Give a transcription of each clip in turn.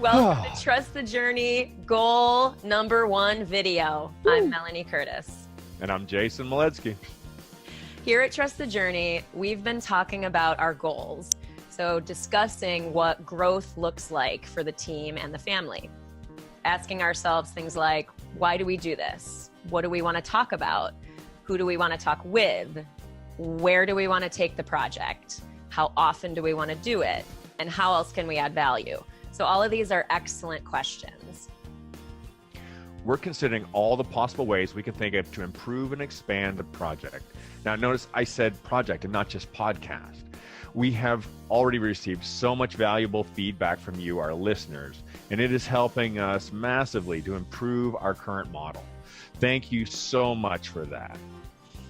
Welcome to Trust the Journey goal number 1 video. I'm Melanie Curtis. And I'm Jason Moledzki. Here at Trust the Journey, we've been talking about our goals. So discussing what growth looks like for the team and the family. Asking ourselves things like, why do we do this? What do we want to talk about? Who do we want to talk with? Where do we want to take the project? How often do we want to do it? And how else can we add value? So all of these are excellent questions. We're considering all the possible ways we can think of to improve and expand the project. Now notice I said project and not just podcast. We have already received so much valuable feedback from you, our listeners, and it is helping us massively to improve our current model. Thank you so much for that.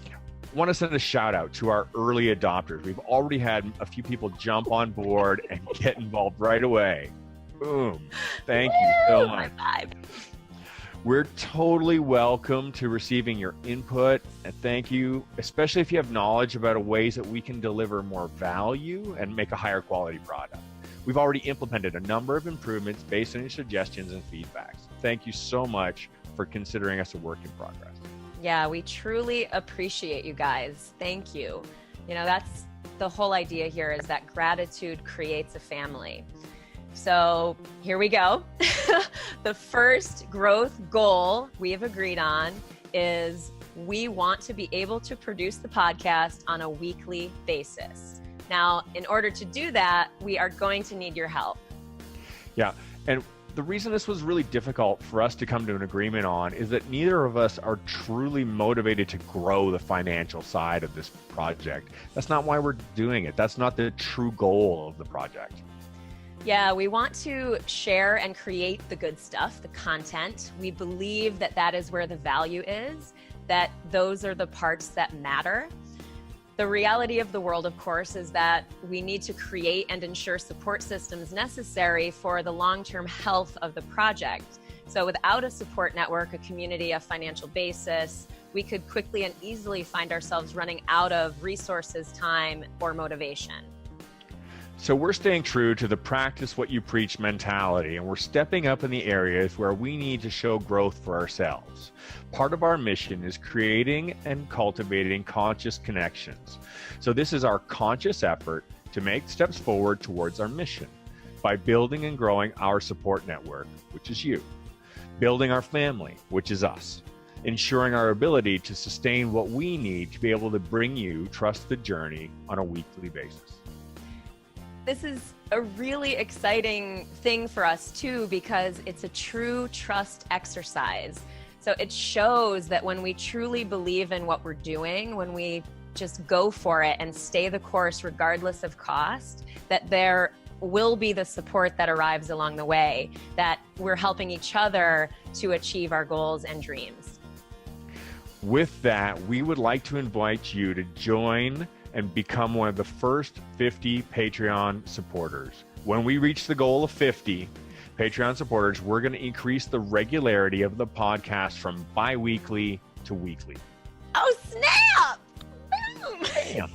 I want to send a shout out to our early adopters. We've already had a few people jump on board and get involved right away. Boom. Thank you so much. We're totally welcome to receiving your input, and thank you, especially if you have knowledge about ways that we can deliver more value and make a higher quality product. We've already implemented a number of improvements based on your suggestions and feedbacks. Thank you so much for considering us a work in progress. Yeah, we truly appreciate you guys. Thank you. You know, that's the whole idea here, is that gratitude creates a family. So here we go. The first growth goal we have agreed on is we want to be able to produce the podcast on a weekly basis. Now, in order to do that, we are going to need your help. Yeah, and the reason this was really difficult for us to come to an agreement on is that neither of us are truly motivated to grow the financial side of this project. That's not why we're doing it. That's not the true goal of the project. Yeah, we want to share and create the good stuff, the content. We believe that that is where the value is, that those are the parts that matter. The reality of the world, of course, is that we need to create and ensure support systems necessary for the long-term health of the project. So without a support network, a community, a financial basis, we could quickly and easily find ourselves running out of resources, time, or motivation. So we're staying true to the practice what you preach mentality, and we're stepping up in the areas where we need to show growth for ourselves. Part of our mission is creating and cultivating conscious connections. So this is our conscious effort to make steps forward towards our mission by building and growing our support network, which is you, building our family, which is us, ensuring our ability to sustain what we need to be able to bring you Trust the Journey on a weekly basis. This is a really exciting thing for us too, because it's a true trust exercise. So it shows that when we truly believe in what we're doing, when we just go for it and stay the course regardless of cost, that there will be the support that arrives along the way, that we're helping each other to achieve our goals and dreams. With that, we would like to invite you to join and become one of the first 50 Patreon supporters. When we reach the goal of 50 Patreon supporters, we're going to increase the regularity of the podcast from bi-weekly to weekly. Oh, snap! Boom! Damn.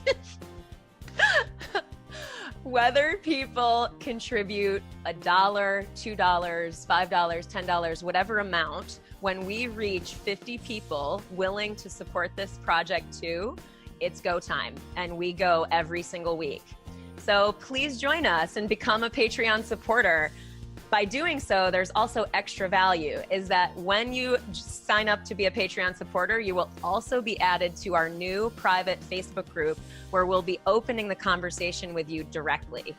Whether people contribute $1, $2, $5, $10, whatever amount, when we reach 50 people willing to support this project too, it's go time, and we go every single week. So please join us and become a Patreon supporter. By doing so, there's also extra value, is that when you sign up to be a Patreon supporter, you will also be added to our new private Facebook group where we'll be opening the conversation with you directly.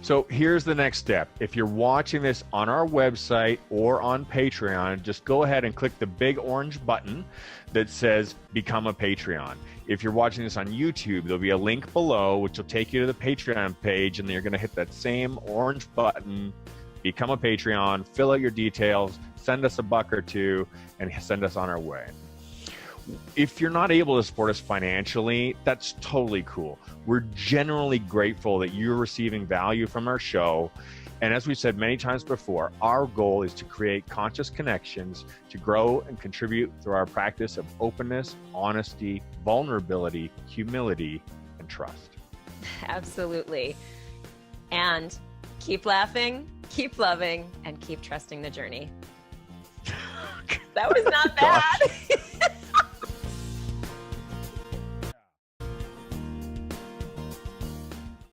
So here's the next step. If you're watching this on our website or on Patreon, just go ahead and click the big orange button that says Become a Patreon. If you're watching this on YouTube, there'll be a link below which will take you to the Patreon page, and then you're going to hit that same orange button, Become a Patreon, fill out your details, send us $1 or $2, and send us on our way. If you're not able to support us financially, that's totally cool. We're generally grateful that you're receiving value from our show. And as we said many times before, our goal is to create conscious connections to grow and contribute through our practice of openness, honesty, vulnerability, humility, and trust. Absolutely. And keep laughing, keep loving, and keep trusting the journey. That was not bad.